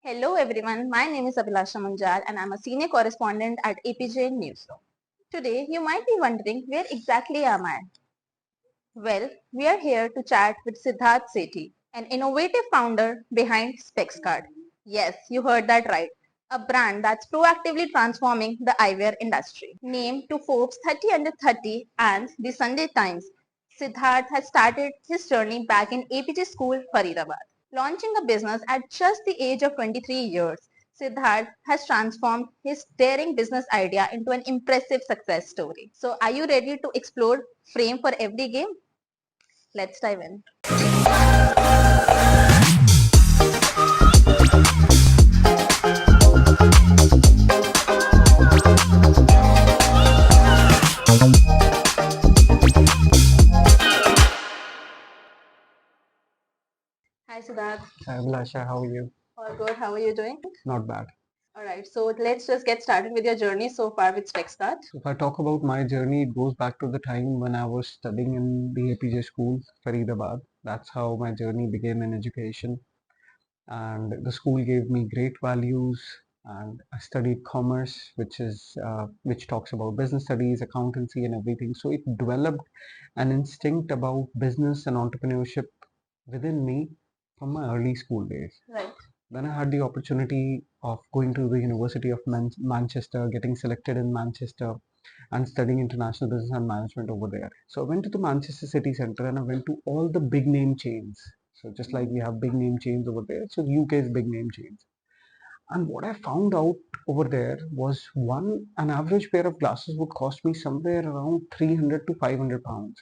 Hello everyone, my name is Abhilasha Munjal and I'm a senior correspondent at Apeejay Newsroom. Today you might be wondering where exactly am I? Well, we are here to chat with Siddharth Sethi, an innovative founder behind Specscart. Yes, you heard that right. A brand that's proactively transforming the eyewear industry. Named to Forbes 30 under 30 and the Sunday Times, Siddharth has started his journey back in Apeejay School, Faridabad. Launching a business at just the age of 23 years, Siddharth has transformed his daring business idea into an impressive success story. So are you ready to explore frame for every game? Let's dive in. Hi Siddharth. Hi, Abhilasha, how are you? All good. How are you doing? Not bad. Alright, so let's just get started with your journey so far with Specscart. So if I talk about my journey, it goes back to the time when I was studying in the Apeejay School, Faridabad. That's how my journey began in education. And the school gave me great values. And I studied commerce, which talks about business studies, accountancy, and everything. So it developed an instinct about business and entrepreneurship within me from my early school days. Right. Then I had the opportunity of going to the University of Manchester, getting selected in Manchester, and studying international business and management over there. So I went to the Manchester City Centre and I went to all the big name chains. So just like we have big name chains over there, so UK's big name chains. And what I found out over there was an average pair of glasses would cost me somewhere around 300 to 500 pounds,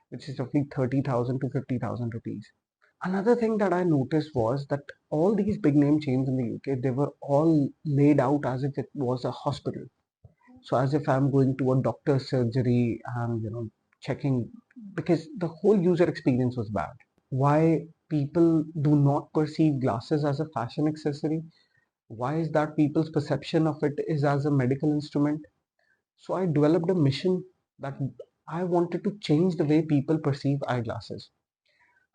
which is roughly 30,000 to 50,000 rupees. Another thing that I noticed was that all these big name chains in the UK, they were all laid out as if it was a hospital. So as if I'm going to a doctor's surgery and checking, because the whole user experience was bad. Why people do not perceive glasses as a fashion accessory? Why is that people's perception of it is as a medical instrument? So I developed a mission that I wanted to change the way people perceive eyeglasses.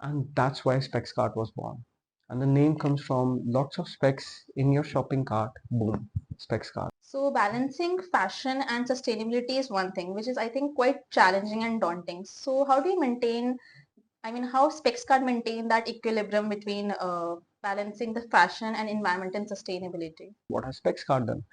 And that's why Specscart was born. And the name comes from lots of specs in your shopping cart. Boom, Specscart. So balancing fashion and sustainability is one thing, which is I think quite challenging and daunting. So how do you maintain, how Specscart maintain that equilibrium between balancing the fashion and environment and sustainability? What has Specscart done?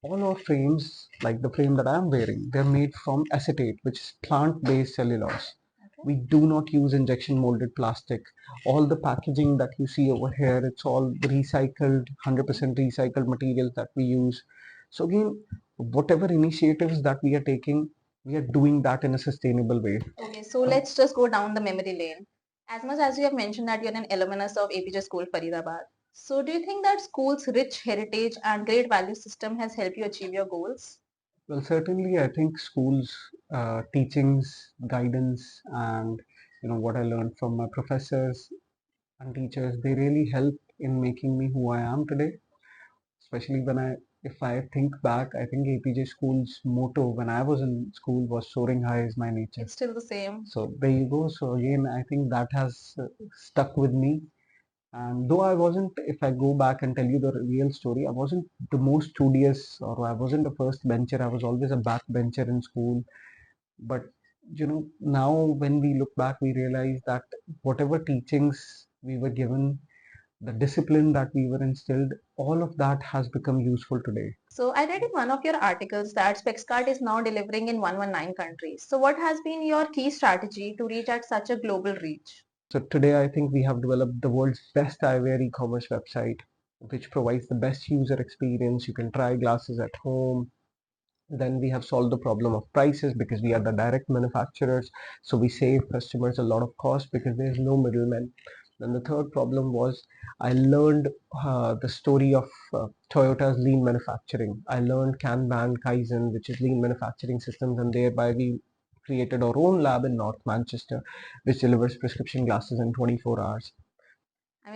All our frames, like the frame that I'm wearing, they're made from acetate, which is plant-based cellulose. Okay. We do not use injection molded plastic. All the packaging that you see over here, it's all recycled, 100% recycled materials that we use. So again, whatever initiatives that we are taking, we are doing that in a sustainable way. Okay, so let's just go down the memory lane. As much as you have mentioned that you're an alumnus of Apeejay School, Faridabad. So do you think that school's rich heritage and great value system has helped you achieve your goals? Well, certainly, I think schools, teachings, guidance, and what I learned from my professors and teachers, they really help in making me who I am today. Especially if I think back, I think APJ School's motto when I was in school was "Soaring high is my nature." It's still the same. So there you go. So again, I think that has stuck with me. And though I wasn't, if I go back and tell you the real story, I wasn't the most studious or I wasn't the first bencher. I was always a backbencher in school. But now when we look back, we realize that whatever teachings we were given, the discipline that we were instilled, all of that has become useful today. So I read in one of your articles that Specscart is now delivering in 119 countries. So what has been your key strategy to reach at such a global reach? So today I think we have developed the world's best eyewear e-commerce website, which provides the best user experience. You can try glasses at home. Then we have solved the problem of prices because we are the direct manufacturers. So we save customers a lot of cost because there is no middleman. Then the third problem was I learned the story of Toyota's lean manufacturing. I learned Kanban, Kaizen, which is lean manufacturing systems, and thereby we created our own lab in North Manchester, which delivers prescription glasses in 24 hours.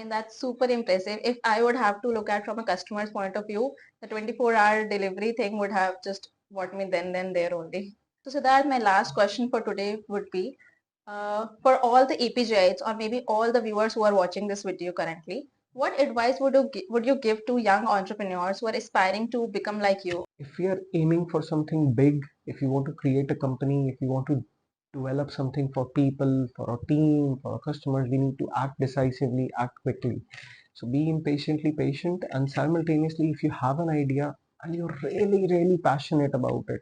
That's super impressive. If I would have to look at from a customer's point of view, the 24-hour delivery thing would have just bought me then there only. So Siddharth, my last question for today would be, for all the APJites or maybe all the viewers who are watching this video currently, What advice would you give to young entrepreneurs who are aspiring to become like you? If we are aiming for something big, if you want to create a company, if you want to develop something for people, for our team, for our customers, we need to act decisively, act quickly. So be impatiently patient, and simultaneously, if you have an idea and you're really, really passionate about it,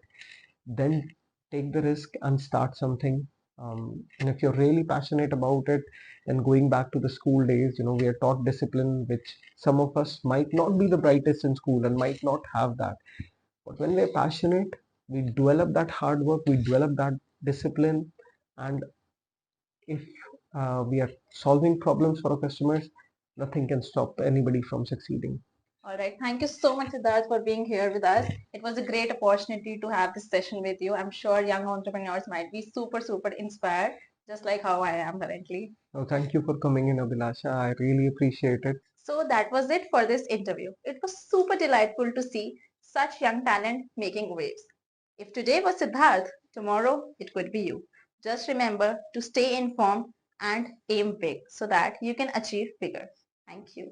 then take the risk and start something. And if you're really passionate about it, then going back to the school days, we are taught discipline, which some of us might not be the brightest in school and might not have that. But when we're passionate, we develop that hard work, we develop that discipline, and if we are solving problems for our customers, nothing can stop anybody from succeeding. All right. Thank you so much, Siddharth, for being here with us. It was a great opportunity to have this session with you. I'm sure young entrepreneurs might be super, super inspired, just like how I am currently. So thank you for coming in, Abhilasha. I really appreciate it. So that was it for this interview. It was super delightful to see such young talent making waves. If today was Siddharth, tomorrow it could be you. Just remember to stay informed and aim big so that you can achieve bigger. Thank you.